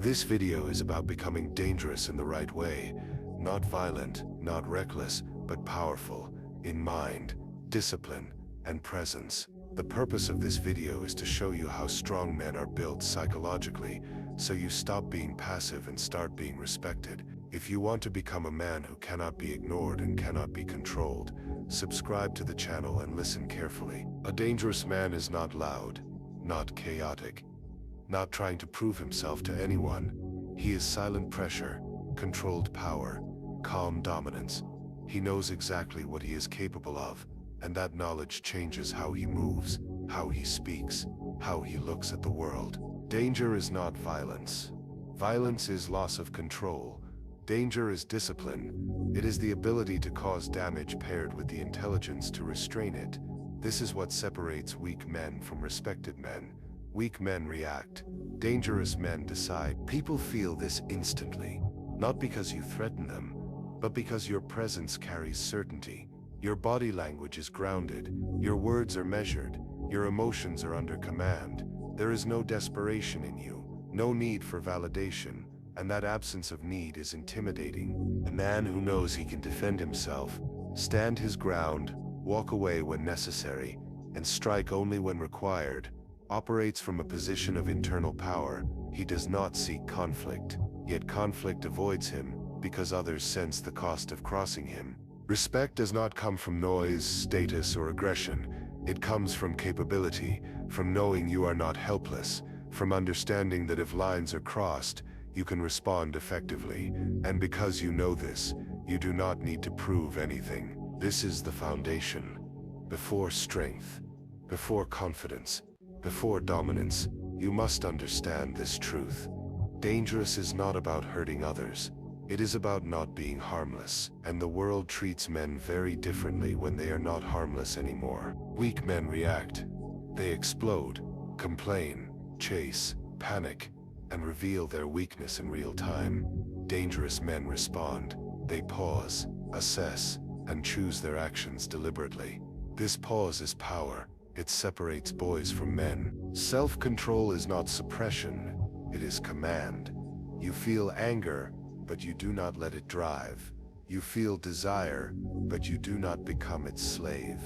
This video is about becoming dangerous in the right way, not violent, not reckless, but powerful, in mind, discipline, and presence. The purpose of this video is to show you how strong men are built psychologically, so you stop being passive and start being respected. If you want to become a man who cannot be ignored and cannot be controlled, subscribe to the channel and listen carefully. A dangerous man is not loud, not chaotic, not trying to prove himself to anyone. He is silent pressure, controlled power, calm dominance. He knows exactly what he is capable of, and that knowledge changes how he moves, how he speaks, how he looks at the world. Danger is not violence. Violence is loss of control. Danger is discipline. It is the ability to cause damage paired with the intelligence to restrain it. This is what separates weak men from respected men. Weak men react. Dangerous men decide. People feel this instantly, not because you threaten them, but because your presence carries certainty. Your body language is grounded. Your words are measured. Your emotions are under command. There is no desperation in you, no need for validation, and that absence of need is intimidating. A man who knows he can defend himself, stand his ground, walk away when necessary, and strike only when required, operates from a position of internal power. He does not seek conflict, yet conflict avoids him, because others sense the cost of crossing him. Respect does not come from noise, status, or aggression. It comes from capability, from knowing you are not helpless, from understanding that if lines are crossed, you can respond effectively. And because you know this, you do not need to prove anything. This is the foundation. Before strength, before confidence, before dominance, you must understand this truth. Dangerous is not about hurting others. It is about not being harmless, and the world treats men very differently when they are not harmless anymore. Weak men react. They explode, complain, chase, panic, and reveal their weakness in real time. Dangerous men respond. They pause, assess, and choose their actions deliberately. This pause is power. It separates boys from men. Self-control is not suppression, it is command. You feel anger, but you do not let it drive. You feel desire, but you do not become its slave.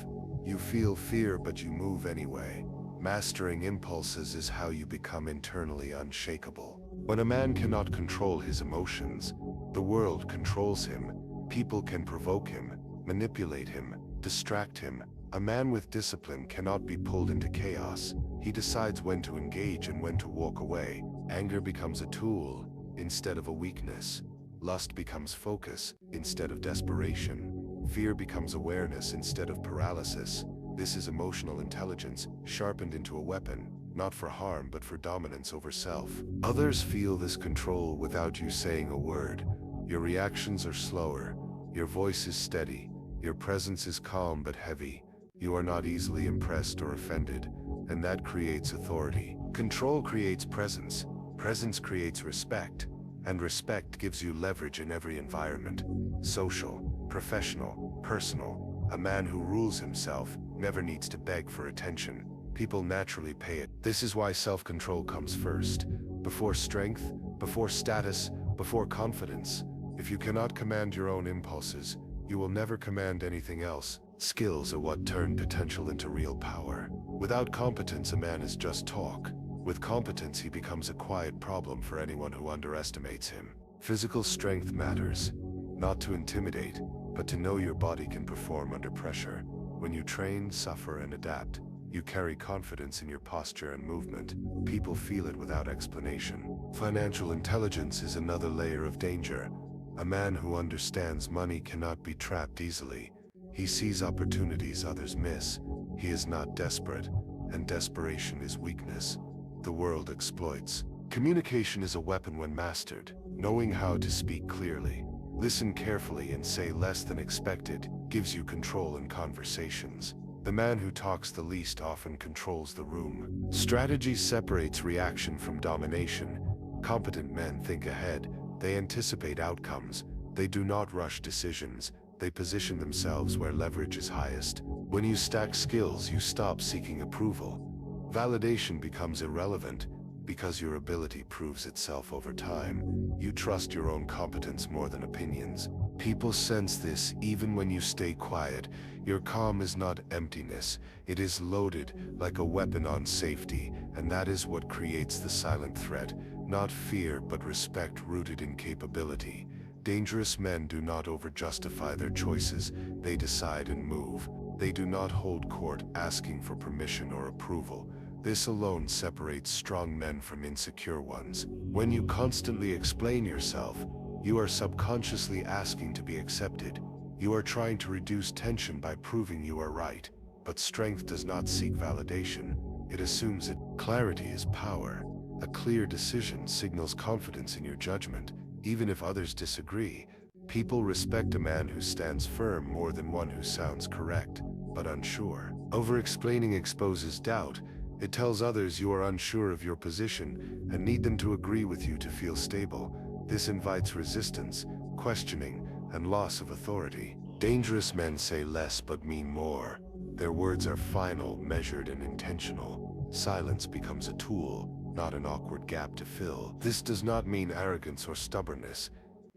You feel fear, but you move anyway. Mastering impulses is how you become internally unshakable. When a man cannot control his emotions, the world controls him. People can provoke him, manipulate him, distract him. A man with discipline cannot be pulled into chaos. He decides when to engage and when to walk away. Anger becomes a tool instead of a weakness. Lust becomes focus instead of desperation. Fear becomes awareness instead of paralysis. This is emotional intelligence, sharpened into a weapon, not for harm but for dominance over self. Others feel this control without you saying a word. Your reactions are slower. Your voice is steady. Your presence is calm but heavy. You are not easily impressed or offended, and that creates authority. Control creates presence. Presence creates respect. And respect gives you leverage in every environment. Social, professional, personal. A man who rules himself never needs to beg for attention. People naturally pay it. This is why self-control comes first. Before strength, before status, before confidence. If you cannot command your own impulses, you will never command anything else. Skills are what turn potential into real power. Without competence, a man is just talk. With competence, he becomes a quiet problem for anyone who underestimates him. Physical strength matters, not to intimidate, but to know your body can perform under pressure. When you train, suffer, and adapt, you carry confidence in your posture and movement. People feel it without explanation. Financial intelligence is another layer of danger. A man who understands money cannot be trapped easily. He sees opportunities others miss. He is not desperate, and desperation is weakness. The world exploits. Communication is a weapon when mastered. Knowing how to speak clearly, listen carefully, and say less than expected gives you control in conversations. The man who talks the least often controls the room. Strategy separates reaction from domination. Competent men think ahead. They anticipate outcomes. They do not rush decisions. They position themselves where leverage is highest. When you stack skills, you stop seeking approval. Validation becomes irrelevant because your ability proves itself over time. You trust your own competence more than opinions. People sense this even when you stay quiet. Your calm is not emptiness, it is loaded like a weapon on safety, and that is what creates the silent threat. Not fear, but respect rooted in capability. Dangerous men do not over-justify their choices, they decide and move. They do not hold court asking for permission or approval. This alone separates strong men from insecure ones. When you constantly explain yourself, you are subconsciously asking to be accepted. You are trying to reduce tension by proving you are right. But strength does not seek validation. It assumes it. Clarity is power. A clear decision signals confidence in your judgment. Even if others disagree, people respect a man who stands firm more than one who sounds correct, but unsure. Over-explaining exposes doubt. It tells others you are unsure of your position and need them to agree with you to feel stable. This invites resistance, questioning, and loss of authority. Dangerous men say less but mean more. Their words are final, measured, and intentional. Silence becomes a tool, not an awkward gap to fill. This does not mean arrogance or stubbornness.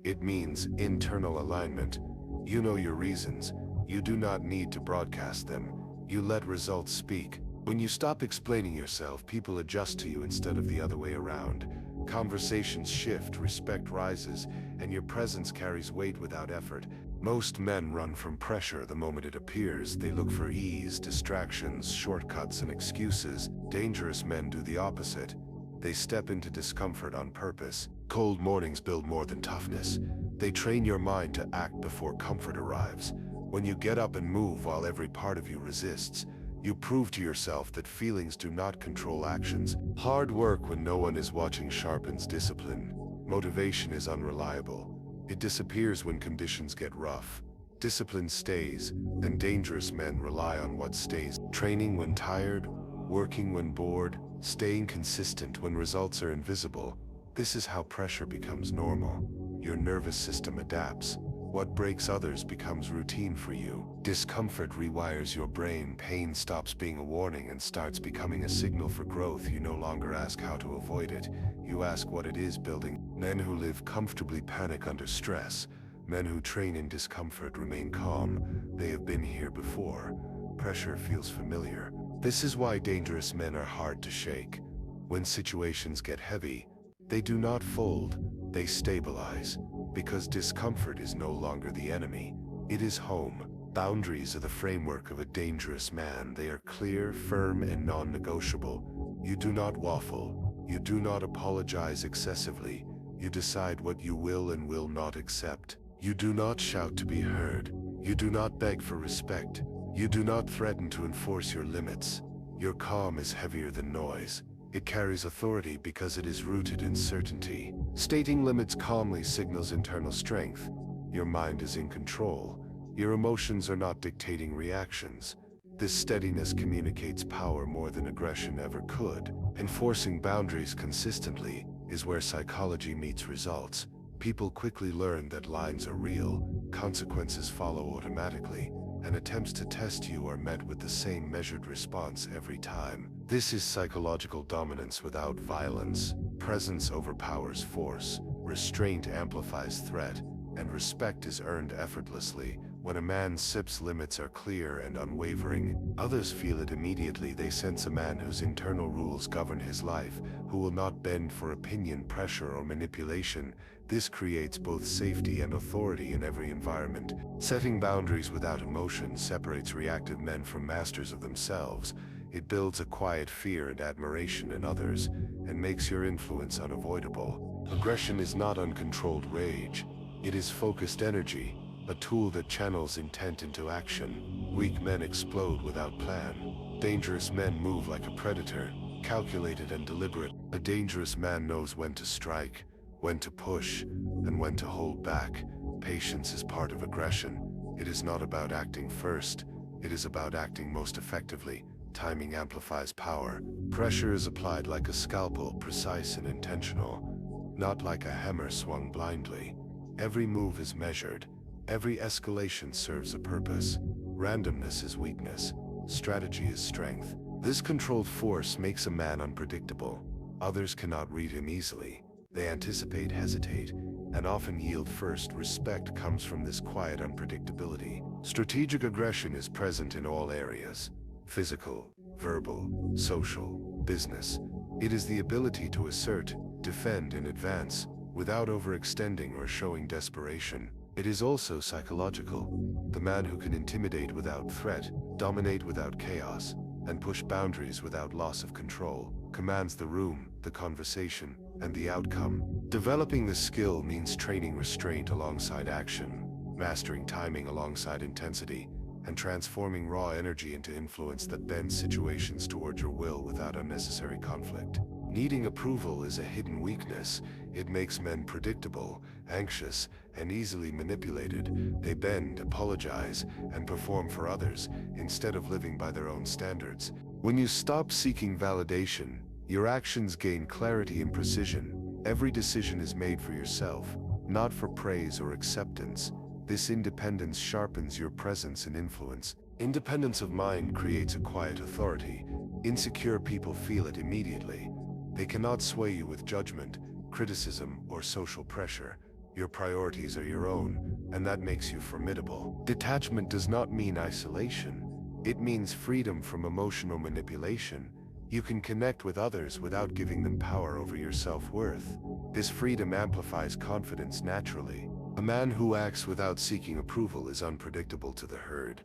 It means internal alignment. You know your reasons. You do not need to broadcast them. You let results speak. When you stop explaining yourself, people adjust to you instead of the other way around. Conversations shift, respect rises, and your presence carries weight without effort. Most men run from pressure the moment it appears. They look for ease, distractions, shortcuts, and excuses. Dangerous men do the opposite. They step into discomfort on purpose. Cold mornings build more than toughness. They train your mind to act before comfort arrives. When you get up and move while every part of you resists, you prove to yourself that feelings do not control actions. Hard work when no one is watching sharpens discipline. Motivation is unreliable. It disappears when conditions get rough. Discipline stays, and dangerous men rely on what stays. Training when tired, working when bored, staying consistent when results are invisible. This is how pressure becomes normal. Your nervous system adapts. What breaks others becomes routine for you. Discomfort rewires your brain. Pain stops being a warning and starts becoming a signal for growth. You no longer ask how to avoid it. You ask what it is building. Men who live comfortably panic under stress. Men who train in discomfort remain calm. They have been here before. Pressure feels familiar. This is why dangerous men are hard to shake. When situations get heavy, they do not fold, they stabilize. Because discomfort is no longer the enemy, it is home. Boundaries are the framework of a dangerous man. They are clear, firm, and non-negotiable. You do not waffle. You do not apologize excessively. You decide what you will and will not accept. You do not shout to be heard. You do not beg for respect. You do not threaten to enforce your limits. Your calm is heavier than noise. It carries authority because it is rooted in certainty. Stating limits calmly signals internal strength. Your mind is in control. Your emotions are not dictating reactions. This steadiness communicates power more than aggression ever could. Enforcing boundaries consistently is where psychology meets results. People quickly learn that lines are real, consequences follow automatically, and attempts to test you are met with the same measured response every time. This is psychological dominance without violence. Presence overpowers force, restraint amplifies threat, and respect is earned effortlessly. When a man's SIP's limits are clear and unwavering, others feel it immediately. They sense a man whose internal rules govern his life, who will not bend for opinion, pressure, or manipulation. This creates both safety and authority in every environment. Setting boundaries without emotion separates reactive men from masters of themselves. It builds a quiet fear and admiration in others, and makes your influence unavoidable. Aggression is not uncontrolled rage. It is focused energy, a tool that channels intent into action. Weak men explode without plan. Dangerous men move like a predator, calculated and deliberate. A dangerous man knows when to strike, when to push, and when to hold back. Patience is part of aggression. It is not about acting first. It is about acting most effectively. Timing amplifies power. Pressure is applied like a scalpel, precise and intentional, not like a hammer swung blindly. Every move is measured. Every escalation serves a purpose. Randomness is weakness. Strategy is strength. This controlled force makes a man unpredictable. Others cannot read him easily. They anticipate, hesitate, and often yield first. Respect comes from this quiet unpredictability. Strategic aggression is present in all areas: physical, verbal, social, business. It is the ability to assert, defend, and advance without overextending or showing desperation. It is also psychological. The man who can intimidate without threat, dominate without chaos, and push boundaries without loss of control commands the room, the conversation, and the outcome. Developing this skill means training restraint alongside action, mastering timing alongside intensity, and transforming raw energy into influence that bends situations toward your will without unnecessary conflict. Needing approval is a hidden weakness. It makes men predictable, anxious, and easily manipulated. They bend, apologize, and perform for others, instead of living by their own standards. When you stop seeking validation, your actions gain clarity and precision. Every decision is made for yourself, not for praise or acceptance. This independence sharpens your presence and influence. Independence of mind creates a quiet authority. Insecure people feel it immediately. They cannot sway you with judgment, criticism, or social pressure. Your priorities are your own, and that makes you formidable. Detachment does not mean isolation. It means freedom from emotional manipulation. You can connect with others without giving them power over your self-worth. This freedom amplifies confidence naturally. A man who acts without seeking approval is unpredictable to the herd.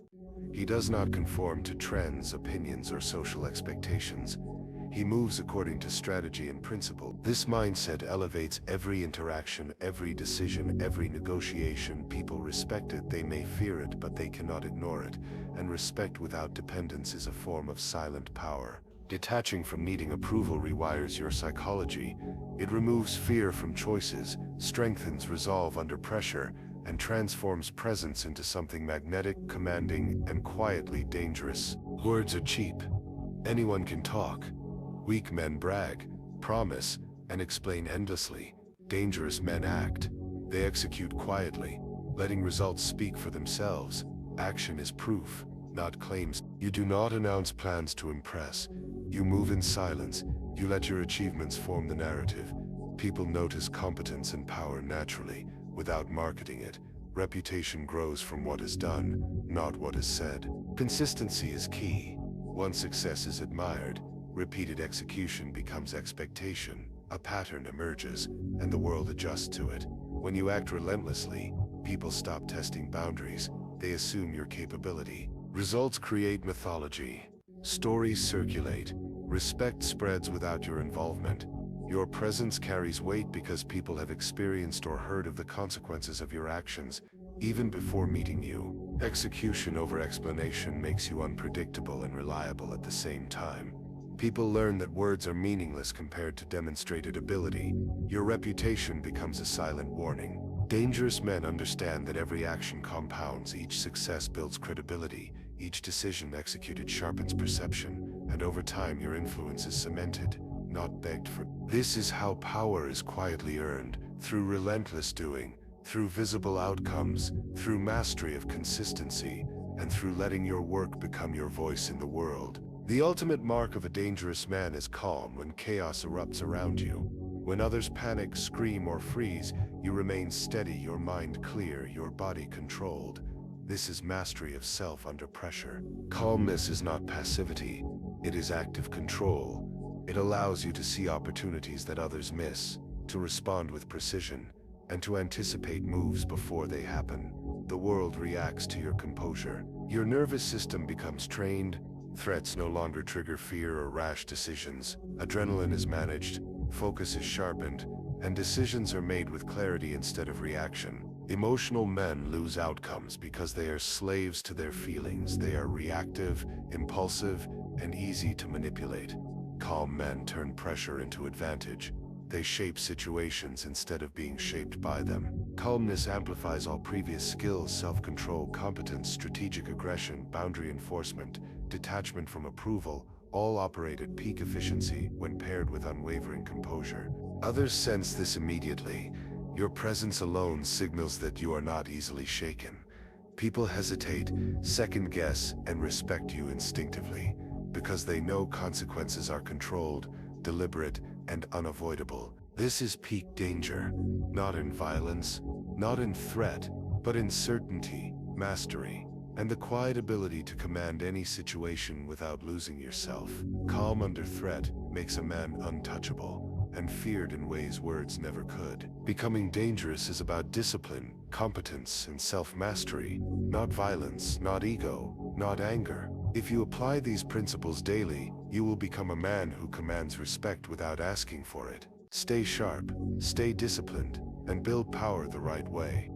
He does not conform to trends, opinions, or social expectations. He moves according to strategy and principle. This mindset elevates every interaction, every decision, every negotiation. People respect it. They may fear it, but they cannot ignore it. And respect without dependence is a form of silent power. Detaching from needing approval rewires your psychology. It removes fear from choices, strengthens resolve under pressure, and transforms presence into something magnetic, commanding, and quietly dangerous. Words are cheap. Anyone can talk. Weak men brag, promise, and explain endlessly. Dangerous men act. They execute quietly, letting results speak for themselves. Action is proof, not claims. You do not announce plans to impress. You move in silence. You let your achievements form the narrative. People notice competence and power naturally, without marketing it. Reputation grows from what is done, not what is said. Consistency is key. Once success is admired, repeated execution becomes expectation. A pattern emerges, and the world adjusts to it. When you act relentlessly, people stop testing boundaries. They assume your capability. Results create mythology. Stories circulate. Respect spreads without your involvement. Your presence carries weight because people have experienced or heard of the consequences of your actions, even before meeting you. Execution over explanation makes you unpredictable and reliable at the same time. People learn that words are meaningless compared to demonstrated ability. Your reputation becomes a silent warning. Dangerous men understand that every action compounds. Each success builds credibility. Each decision executed sharpens perception. And over time your influence is cemented, not begged for. This is how power is quietly earned, through relentless doing, through visible outcomes, through mastery of consistency, and through letting your work become your voice in the world. The ultimate mark of a dangerous man is calm. When chaos erupts around you, when others panic, scream, or freeze, you remain steady, your mind clear, your body controlled. This is mastery of self under pressure. Calmness is not passivity, it is active control. It allows you to see opportunities that others miss, to respond with precision, and to anticipate moves before they happen. The world reacts to your composure. Your nervous system becomes trained. Threats no longer trigger fear or rash decisions. Adrenaline is managed, focus is sharpened, and decisions are made with clarity instead of reaction. Emotional men lose outcomes because they are slaves to their feelings. They are reactive, impulsive, and easy to manipulate. Calm men turn pressure into advantage. They shape situations instead of being shaped by them. Calmness amplifies all previous skills: self-control, competence, strategic aggression, boundary enforcement, detachment from approval, all operate at peak efficiency when paired with unwavering composure. Others sense this immediately. Your presence alone signals that you are not easily shaken. People hesitate, second-guess, and respect you instinctively, because they know consequences are controlled, deliberate, and unavoidable. This is peak danger, not in violence, not in threat, but in certainty, mastery, and the quiet ability to command any situation without losing yourself. Calm under threat makes a man untouchable, and feared in ways words never could. Becoming dangerous is about discipline, competence, and self-mastery, not violence, not ego, not anger. If you apply these principles daily, you will become a man who commands respect without asking for it. Stay sharp, stay disciplined, and build power the right way.